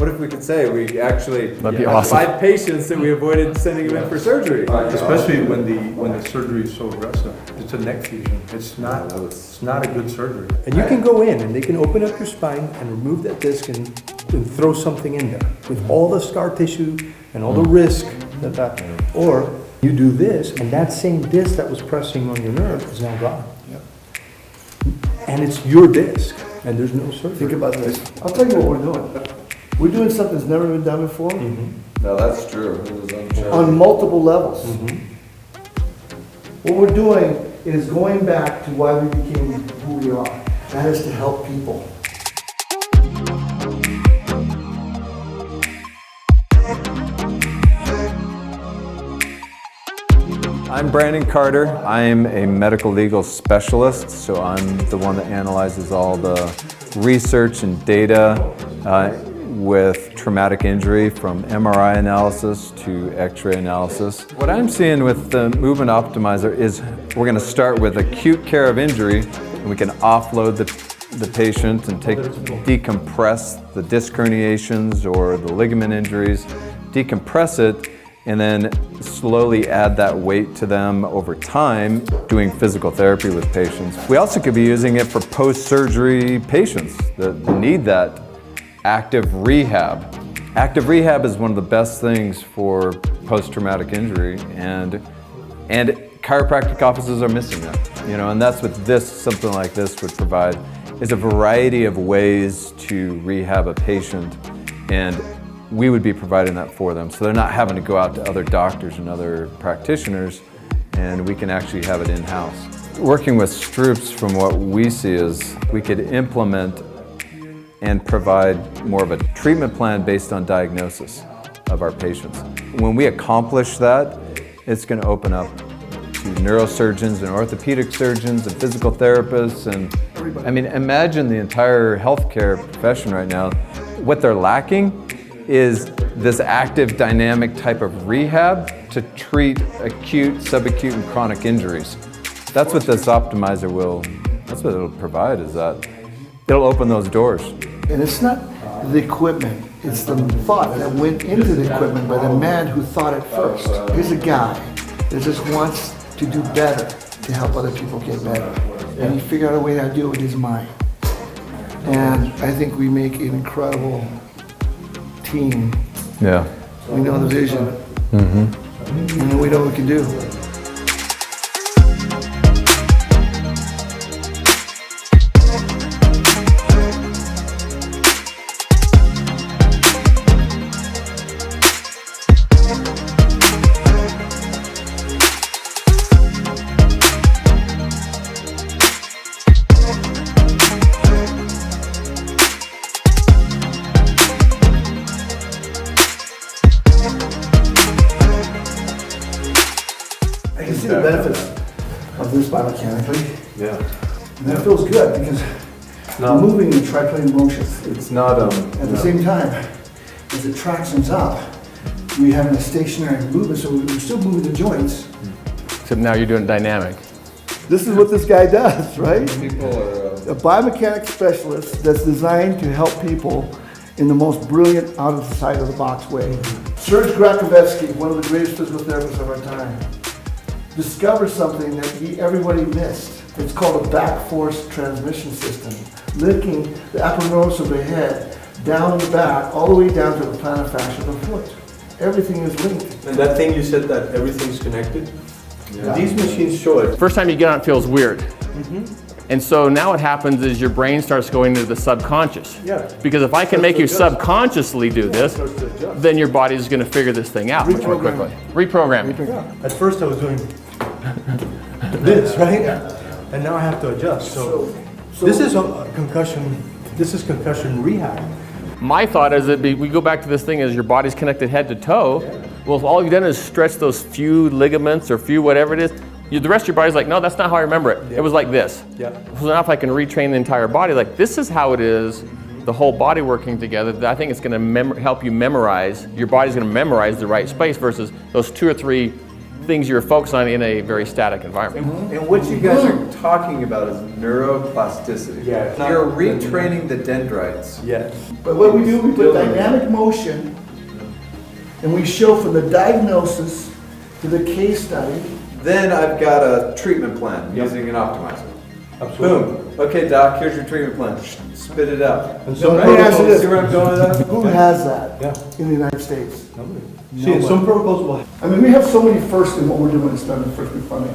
What if we could say we actually That'd be have awesome. 5 patients that we avoided sending them in for surgery? Especially when the surgery is so aggressive. It's a neck fusion. It's not a good surgery. And you can go in and they can open up your spine and remove that disc and throw something in there with all the scar tissue and all the risk that. Or you do this and that same disc that was pressing on your nerve is now gone. And it's your disc and there's no surgery. Think about this. I'll tell you what we're doing. We're doing something that's never been done before No, that's true. It was untrue. on multiple levels. What we're doing is going back to why we became who we are. That is to help people. I'm Brandon Carter. I'm a medical legal specialist, so I'm the one that analyzes all the research and data with traumatic injury, from MRI analysis to X-ray analysis. What I'm seeing with the Movement Optimizer is we're going to start with acute care of injury, and we can offload the patient and decompress the disc herniations or the ligament injuries, decompress it, and then slowly add that weight to them over time, doing physical therapy with patients. We also could be using it for post-surgery patients that need that active rehab. Active rehab is one of the best things for post-traumatic injury, and chiropractic offices are missing that. And that's what something like this would provide, is a variety of ways to rehab a patient, and we would be providing that for them. So they're not having to go out to other doctors and other practitioners, and we can actually have it in-house. Working with Stroops, from what we see, is we could implement and provide more of a treatment plan based on diagnosis of our patients. When we accomplish that, it's going to open up to neurosurgeons and orthopedic surgeons and physical therapists, and I mean, imagine the entire healthcare profession right now. What they're lacking is this active, dynamic type of rehab to treat acute, subacute, and chronic injuries. That's what this optimizer that's what it'll provide, is that it'll open those doors. And it's not the equipment, it's the thought that went into the equipment by the man who thought it first. Here's a guy that just wants to do better, to help other people get better. And he figured out a way to do it with his mind. And I think we make an incredible team. Yeah. We know the vision. And we know what we can do. I can see the benefits of this biomechanically. Yeah. And that feels good because we're moving in triplane motion. It's not At the same time, as it tractions up, we have a stationary movement, so we're still moving the joints. Except now you're doing dynamic. This is what this guy does, right? people are A biomechanics specialist that's designed to help people in the most brilliant, out of the side of the box way. Serge Grakovetsky, one of the greatest physical therapists of our time, discovered something that everybody missed. It's called a back force transmission system, linking the upper nose of the head down the back, all the way down to the plantar fascia of the foot. Everything is linked. And that thing you said that everything's connected? Yeah. These machines show it. First time you get on it feels weird. And so now what happens is your brain starts going into the subconscious. Yeah. Because if I can make you subconsciously do this, Starts to adjust. then your body is going to figure this thing out much more quickly. Reprogramming. At first I was doing this, right? And now I have to adjust. So this is a concussion. This is concussion rehab. My thought is that we go back to this thing as your body's connected head to toe. Well, if all you've done is stretch those few ligaments or few whatever it is, the rest of your body's like, no, that's not how I remember it. It was like this. Yeah. So now if I can retrain the entire body, like this is how it is, the whole body working together, I think it's going to help you memorize, your body's going to memorize the right space versus those 2 or 3 things you're focused on in a very static environment. And what you guys are talking about is neuroplasticity. Yeah. You're retraining the dendrites. Yes. But what we do, we put dynamic motion, and we show from the diagnosis to the case study. Then I've got a treatment plan using an optimizer. Absolutely. Boom. Okay, doc, here's your treatment plan. Spit it out. And So some let me ask you protocols, this. See where I'm going with that? Who has that Yeah. in the United States? See, some protocols will I mean, we have so many firsts in what we're doing. It's done in first be funny.